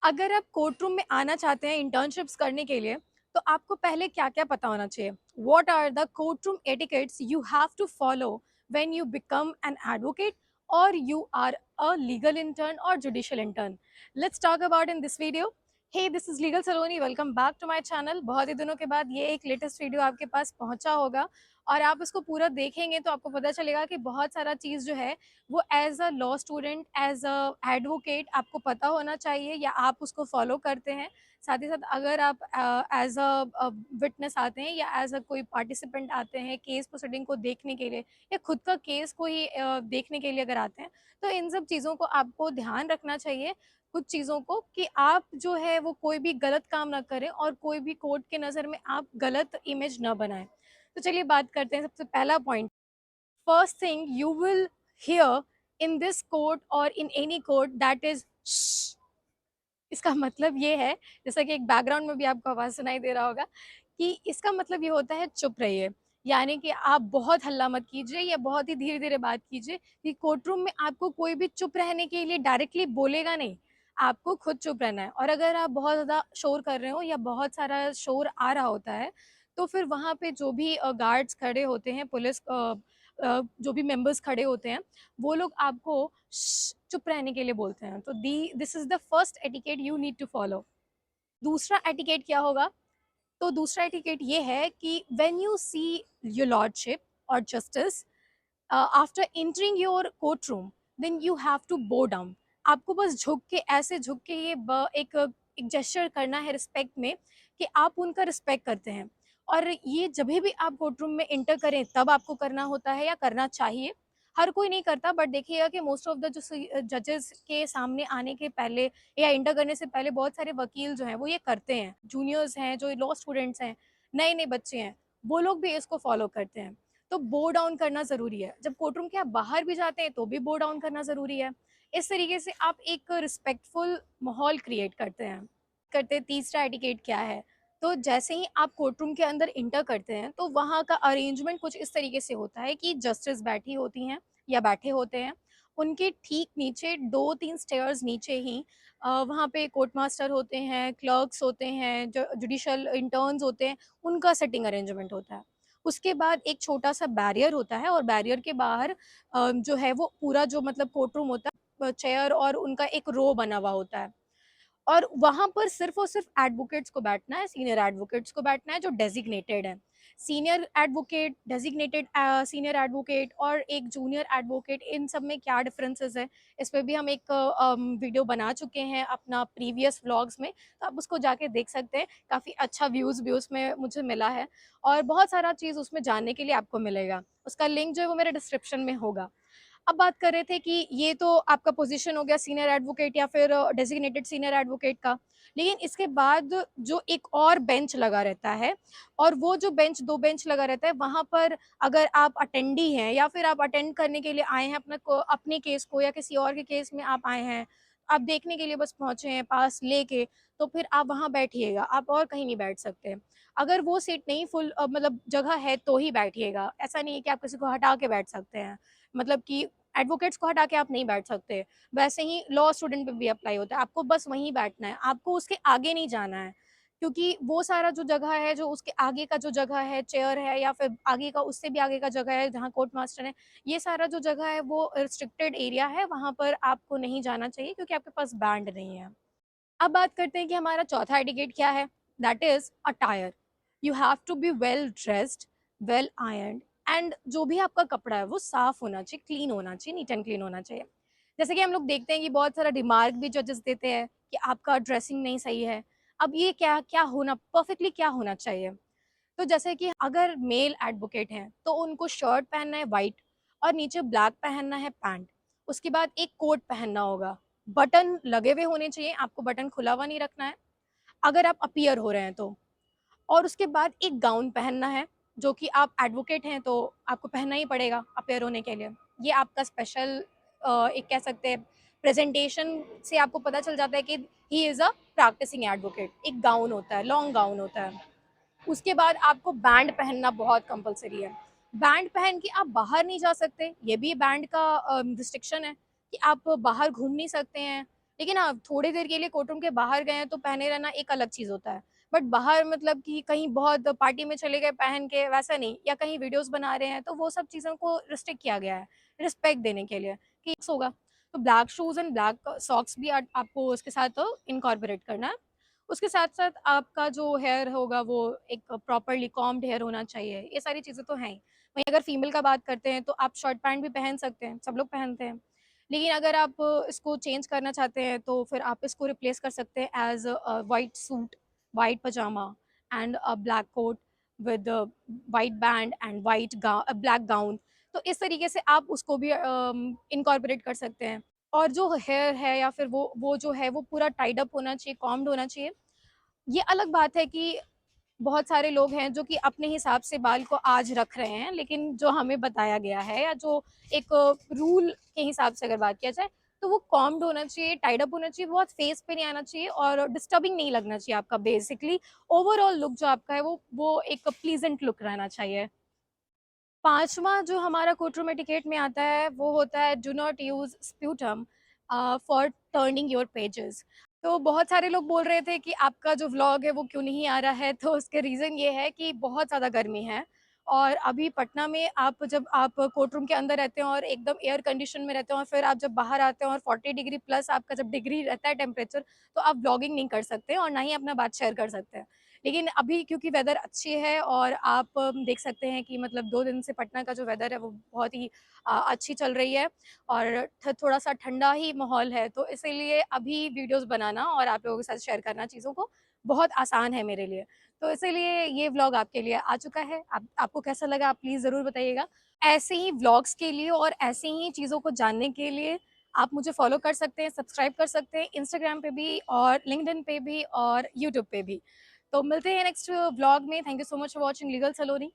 अगर आप court room में आना चाहते हैं इंटर्नशिप्स करने के लिए, तो आपको पहले क्या-क्या पता होना चाहिए? What are the court room etiquettes you have to follow when you become an advocate और you are a legal intern और judicial intern? Let's talk about in this video. Hey, this is legal Saloni, welcome back to my channel. बहुत ही दिनों के बाद ये एक latest video आपके पास पहुँचा होगा और आप इसको पूरा देखेंगे तो आपको पता चलेगा कि बहुत सारा चीज़ जो है वो as a law student, as a advocate आपको पता होना चाहिए या आप उसको फॉलो करते हैं। साथ ही साथ अगर आप एज़ अ विटनेस आते हैं या एज़ अ कोई पार्टिसिपेंट आते हैं केस प्रोसीडिंग को देखने के लिए या खुद का केस को ही देखने के लिए अगर आते हैं, तो इन सब चीज़ों को आपको ध्यान रखना चाहिए, कुछ चीज़ों को, कि आप जो है वो कोई भी गलत काम ना करें और कोई भी कोर्ट के नज़र में आप गलत इमेज ना बनाएँ। तो चलिए बात करते हैं सबसे पहला point. First thing you will hear in this court or in any court, that is shh। इसका मतलब ये है, जैसा कि एक बैकग्राउंड में भी आपको आवाज़ सुनाई दे रहा होगा, कि इसका मतलब ये होता है चुप रहिए। यानी कि आप बहुत हल्ला मत कीजिए या बहुत ही धीरे-धीरे बात कीजिए, कि कोर्ट रूम में आपको कोई भी चुप रहने के लिए डायरेक्टली बोलेगा नहीं, आपको खुद चुप रहना है। और अगर आप बहुत ज़्यादा शोर कर रहे हो या बहुत सारा शोर आ रहा होता है, तो फिर वहाँ पे जो भी गार्ड्स खड़े होते हैं, पुलिस जो भी मेंबर्स खड़े होते हैं, वो लोग आपको चुप रहने के लिए बोलते हैं। तो the this is the first etiquette you need to follow. दूसरा एटिकेट क्या होगा? तो दूसरा एटिकेट ये है कि when you see your lordship और justice after entering your court room, then you have to bow down. आपको बस झुक के, ऐसे झुक के ये एक जेस्चर करना है रिस्पेक्ट में, कि आप उनका रिस्पेक्ट करते हैं। और ये जभी भी आप कोर्ट रूम में एंटर करें तब आपको करना होता है या करना चाहिए। हर कोई नहीं करता, बट देखिएगा कि मोस्ट ऑफ द जो जजेस के सामने आने के पहले या एंटर करने से पहले बहुत सारे वकील जो हैं वो ये करते हैं। जूनियर्स हैं, जो लॉ स्टूडेंट्स हैं, नए-नए बच्चे हैं, वो लोग भी इसको फॉलो करते हैं। तो बो डाउन करना ज़रूरी है। जब कोर्ट रूम के आप बाहर भी जाते हैं तो भी बो डाउन करना ज़रूरी है। इस तरीके से आप एक रिस्पेक्टफुल माहौल क्रिएट करते हैं। तीसरा एटिकेट क्या है? तो जैसे ही आप कोर्ट रूम के अंदर एंटर करते हैं, तो वहाँ का अरेंजमेंट कुछ इस तरीके से होता है कि जस्टिस बैठी होती हैं या बैठे होते हैं। उनके ठीक नीचे 2-3 स्टेयर्स नीचे ही वहाँ पे कोर्ट मास्टर होते हैं, क्लर्क्स होते हैं, जो जुडिशियल इंटर्न्स होते हैं, उनका सिटिंग अरेंजमेंट होता है। उसके बाद एक छोटा-सा बैरियर होता है और बैरियर के बाहर जो है वो पूरा जो मतलब कोर्ट रूम होता है, चेयर और उनका एक रो बना हुआ होता है। और वहाँ पर सिर्फ़ और सिर्फ़ एडवोकेट्स को बैठना है, सीनियर एडवोकेट्स को बैठना है जो डेज़िग्नेटेड हैं। Senior advocate, designated senior advocate और एक जूनियर एडवोकेट, इन सब में क्या डिफ़रेंसेस हैं, इस पे भी हम एक वीडियो बना चुके हैं अपना प्रीवियस व्लॉग्स में, तो आप उसको जाके देख सकते हैं। काफ़ी अच्छा व्यूज़ भी उसमें मुझे मिला है और बहुत सारा चीज़ उसमें जानने के लिए आपको मिलेगा। उसका लिंक जो है वो मेरे डिस्क्रिप्शन में होगा। अब बात कर रहे थे कि ये तो आपका पोजीशन हो गया सीनियर एडवोकेट या फिर डेजिग्नेटेड सीनियर एडवोकेट का। लेकिन इसके बाद जो एक और बेंच लगा रहता है और वो जो बेंच 2 बेंच लगा रहता है, वहाँ पर अगर आप अटेंडी हैं या फिर आप अटेंड करने के लिए आए हैं अपने केस को या किसी और के केस में आप आए हैं, आप देखने के लिए बस पहुँचे हैं पास लेके, तो फिर आप वहाँ बैठिएगा, आप और कहीं नहीं बैठ सकते। अगर वो सीट नहीं फुल मतलब जगह है तो ही बैठिएगा, ऐसा नहीं है कि आप किसी को हटा के बैठ सकते हैं। मतलब कि एडवोकेट्स को हटा के आप नहीं बैठ सकते। वैसे ही लॉ स्टूडेंट पे भी अप्लाई होता है, आपको बस वहीं बैठना है, आपको उसके आगे नहीं जाना है। क्योंकि वो सारा जो जगह है, जो उसके आगे का जो जगह है, चेयर है या फिर आगे का, उससे भी आगे का जगह है जहाँ कोर्ट मास्टर है, ये सारा जो जगह है वो रिस्ट्रिक्टेड एरिया है, वहाँ पर आपको नहीं जाना चाहिए क्योंकि आपके पास बैंड नहीं है। अब बात करते हैं कि हमारा चौथा एटिकेट क्या है, that is attire. You have to be well dressed, well ironed, and जो भी आपका कपड़ा है वो साफ होना चाहिए, क्लीन होना चाहिए, नीट एंड क्लीन होना चाहिए। जैसे कि हम लोग देखते हैं कि बहुत सारा रिमार्क भी जजेस देते हैं कि आपका ड्रेसिंग नहीं सही है। अब ये क्या क्या होना परफेक्टली क्या होना चाहिए? तो जैसे कि अगर मेल एडवोकेट हैं तो उनको शर्ट पहनना है वाइट और नीचे ब्लैक पहनना है पैंट। उसके बाद एक कोट पहनना होगा, बटन लगे हुए होने चाहिए, आपको बटन खुला हुआ नहीं रखना है अगर आप अपीयर हो रहे हैं तो। और उसके बाद एक गाउन पहनना है, जो कि आप एडवोकेट हैं तो आपको पहनना ही पड़ेगा अपीयर होने के लिए। ये आपका स्पेशल एक कह सकते हैं, प्रेजेंटेशन से आपको पता चल जाता है कि he is a practising advocate. एक गाउन होता है, लॉन्ग गाउन होता है। उसके बाद आपको बैंड पहनना बहुत कंपलसरी है। बैंड पहन के आप बाहर नहीं जा सकते, ये भी बैंड का रिस्ट्रिक्शन है कि आप बाहर घूम नहीं सकते हैं। लेकिन हाँ, थोड़ी देर के लिए कोर्ट रूम के बाहर गए हैं तो पहने रहना एक अलग चीज़ होता है। बट बाहर मतलब कि कहीं बहुत पार्टी में चले गए पहन के, वैसा नहीं, या कहीं वीडियोज़ बना रहे हैं तो वो सब चीज़ों को रिस्ट्रिक्ट किया गया है, रिस्पेक्ट देने के लिए कि होगा। तो black shoes and black socks भी आपको उसके साथ इनकॉर्पोरेट करना है। उसके साथ-साथ आपका जो हेयर होगा वो एक प्रॉपर्ली कॉम्ब्ड हेयर होना चाहिए। ये सारी चीज़ें तो हैं ही। वहीं अगर फीमेल का बात करते हैं तो आप शॉर्ट पैंट भी पहन सकते हैं, सब लोग पहनते हैं। लेकिन अगर आप इसको चेंज करना चाहते हैं तो फिर आप इसको रिप्लेस कर सकते हैं as a white suit, white pyjama and a black coat with white band and black gown. तो इस तरीके से आप उसको भी इनकॉर्पोरेट कर सकते हैं। और जो हेयर है या फिर वो जो है वो पूरा टाइड अप होना चाहिए, कॉम्ब्ड होना चाहिए। ये अलग बात है कि बहुत सारे लोग हैं जो कि अपने हिसाब से बाल को आज रख रहे हैं, लेकिन जो हमें बताया गया है या जो एक रूल के हिसाब से अगर बात किया जाए, तो वो कॉम्ब्ड होना चाहिए, टाइड अप होना चाहिए, बहुत फेस पे नहीं आना चाहिए और डिस्टर्बिंग नहीं लगना चाहिए आपका बेसिकली। ओवरऑल लुक जो आपका है वो एक प्लीजेंट लुक रहना चाहिए। 5वां जो हमारा कोर्टरूम एटिकेट में आता है, वो होता है do not use sputum for turning your pages. तो बहुत सारे लोग बोल रहे थे कि आपका जो व्लॉग है वो क्यों नहीं आ रहा है, तो उसके रीज़न ये है कि बहुत ज़्यादा गर्मी है और अभी पटना में जब आप कोर्टरूम के अंदर रहते हैं और एकदम एयर कंडीशन में रहते हैं और फिर आप जब बाहर आते हैं और 40 डिग्री प्लस आपका जब डिग्री रहता है टेम्परेचर, तो आप व्लॉगिंग नहीं कर सकते और ना ही अपना बात शेयर कर सकते हैं। लेकिन अभी क्योंकि वेदर अच्छी है और आप देख सकते हैं कि मतलब 2 दिन से पटना का जो वेदर है वो बहुत ही अच्छी चल रही है और थोड़ा-सा ठंडा ही माहौल है, तो इसीलिए अभी वीडियोज़ बनाना और आप लोगों के साथ शेयर करना चीज़ों को बहुत आसान है मेरे लिए। तो इसीलिए ये व्लॉग आपके लिए आ चुका है। आपको कैसा लगा आप प्लीज़ ज़रूर बताइएगा। ऐसे ही व्लॉग्स के लिए और ऐसी ही चीज़ों को जानने के लिए आप मुझे फ़ॉलो कर सकते हैं, सब्सक्राइब कर सकते हैं, इंस्टाग्राम पे भी और लिंक्डइन पे भी और यूट्यूब पे भी। तो मिलते हैं नेक्स्ट व्लॉग में। Thank you so much for watching legal Saloni.